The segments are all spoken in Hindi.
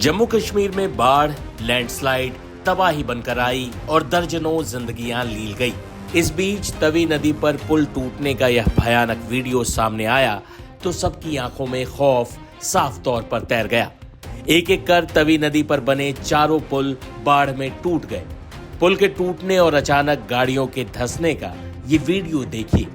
जम्मू कश्मीर में बाढ़, लैंडस्लाइड तबाही बनकर आई और दर्जनों जिंदगियां लील गई। इस बीच तवी नदी पर पुल टूटने का यह भयानक वीडियो सामने आया तो सबकी आंखों में खौफ साफ तौर पर तैर गया। एक एक कर तवी नदी पर बने चारों पुल बाढ़ में टूट गए। पुल के टूटने और अचानक गाड़ियों के धंसने का ये वीडियो देखिए।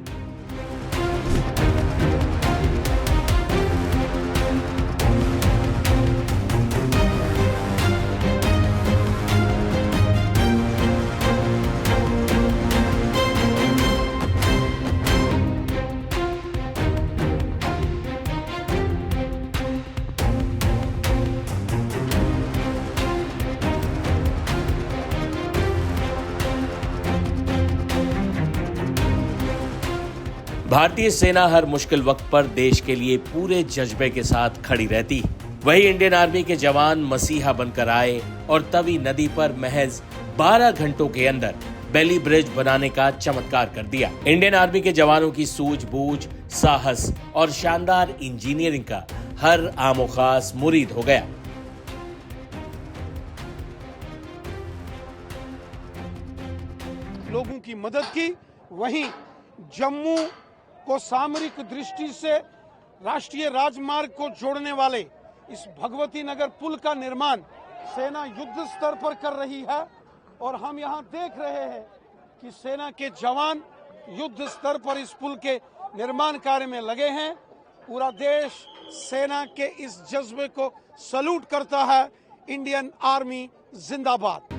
भारतीय सेना हर मुश्किल वक्त पर देश के लिए पूरे जज्बे के साथ खड़ी रहती। वही इंडियन आर्मी के जवान मसीहा बनकर आए और तवी नदी पर महज 12 घंटों के अंदर बेली ब्रिज बनाने का चमत्कार कर दिया। इंडियन आर्मी के जवानों की सूझबूझ, साहस और शानदार इंजीनियरिंग का हर आमो खास मुरीद हो गया। लोगों की मदद की, वहीं जम्मू को सामरिक दृष्टि से राष्ट्रीय राजमार्ग को जोड़ने वाले इस भगवती नगर पुल का निर्माण सेना युद्ध स्तर पर कर रही है और हम यहां देख रहे हैं कि सेना के जवान युद्ध स्तर पर इस पुल के निर्माण कार्य में लगे हैं। पूरा देश सेना के इस जज्बे को सैल्यूट करता है। इंडियन आर्मी जिंदाबाद।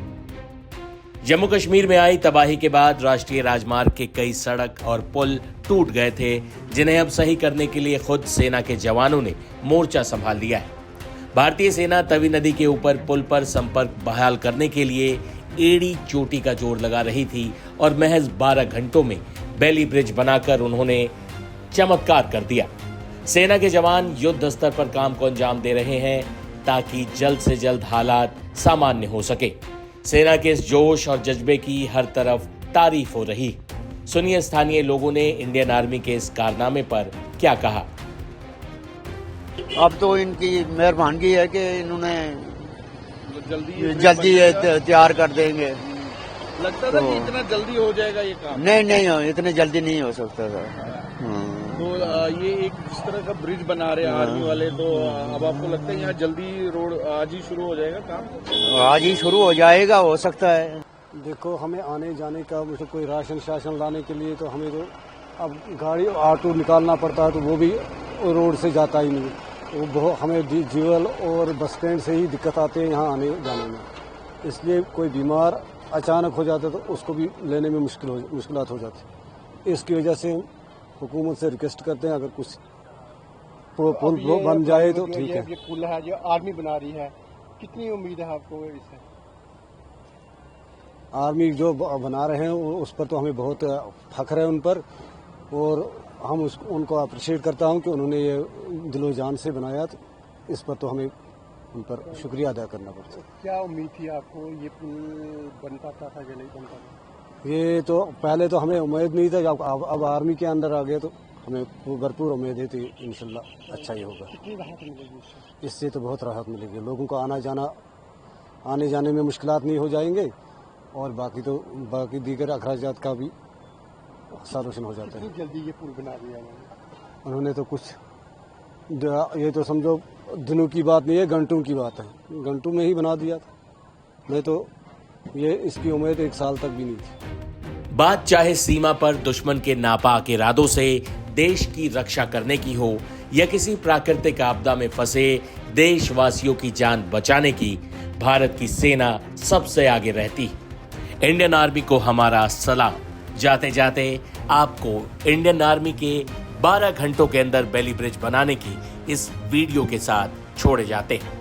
जम्मू कश्मीर में आई तबाही के बाद राष्ट्रीय राजमार्ग के कई सड़क और पुल टूट गए थे, जिन्हें अब सही करने के लिए खुद सेना के जवानों ने मोर्चा संभाल लिया है। भारतीय सेना तवी नदी के ऊपर पुल पर संपर्क बहाल करने के लिए एड़ी चोटी का जोर लगा रही थी और महज 12 घंटों में बेली ब्रिज बनाकर उन्होंने चमत्कार कर दिया। सेना के जवान युद्ध स्तर पर काम को अंजाम दे रहे हैं ताकि जल्द से जल्द हालात सामान्य हो सके। सेना के इस जोश और जज्बे की हर तरफ तारीफ हो रही। सुनिए स्थानीय लोगों ने इंडियन आर्मी के इस कारनामे पर क्या कहा। अब तो इनकी मेहरबानी है कि इन्होंने जल्दी तैयार कर देंगे। लगता था कि इतना जल्दी हो जाएगा ये काम? नहीं, इतने जल्दी नहीं हो सकता था। तो ये एक जिस तरह का ब्रिज बना रहे हैं आर्मी वाले, तो अब आपको लगता है यहाँ जल्दी रोड आज ही शुरू हो जाएगा काम? आज ही शुरू हो जाएगा, हो सकता है। देखो, हमें आने जाने का मतलब कोई राशन शासन लाने के लिए तो हमें तो अब गाड़ी ऑटो निकालना पड़ता है, तो वो भी रोड से जाता ही नहीं। वो बहुत हमें जीवल और बस स्टैंड से ही दिक्कत आती है यहाँ आने जाने में। इसलिए कोई बीमार अचानक हो जाता है तो उसको भी लेने में मुश्किलात हो जाती। इसकी वजह से हुकूमत से रिक्वेस्ट करते हैं अगर कुछ पुल बन जाए तो ठीक है। ये पुल है जो आर्मी बना रही है, कितनी उम्मीद है आपको इससे? आर्मी जो बना रहे हैं उस पर तो हमें बहुत फख्र है उन पर, और हम उनको अप्रिशिएट करता हूं कि उन्होंने ये दिलो जान से बनाया, तो इस पर तो हमें उन पर शुक्रिया अदा करना पड़ता है। क्या उम्मीद थी आपको ये पुल बन पाता था या नहीं बन पाता? ये तो पहले तो हमें उम्मीद नहीं था, जब अब आर्मी के अंदर आ गए तो हमें भरपूर उम्मीद है कि इंशाल्लाह अच्छा ही होगा। कितनी राहत मिलेगी इससे? तो बहुत राहत मिलेगी। लोगों को आने जाने में मुश्किलात नहीं हो जाएंगे और बाकी दीगर अखराजात का भी सॉल्यूशन हो जाता है। कितनी जल्दी ये पुल बना दिया उन्होंने तो कुछ, ये तो समझो दिनों की बात नहीं है, घंटों की बात है। घंटों में ही बना दिया था। नहीं तो ये इसकी उम्मीद 1 साल तक भी नहीं थी। बात चाहे सीमा पर दुश्मन के नापाक इरादों से देश की रक्षा करने की हो या किसी प्राकृतिक आपदा में फंसे देशवासियों की जान बचाने की, भारत की सेना सबसे आगे रहती। इंडियन आर्मी को हमारा सलाम। जाते जाते आपको इंडियन आर्मी के 12 घंटों के अंदर बेली ब्रिज बनाने की इस वीडियो के साथ छोड़े जाते हैं।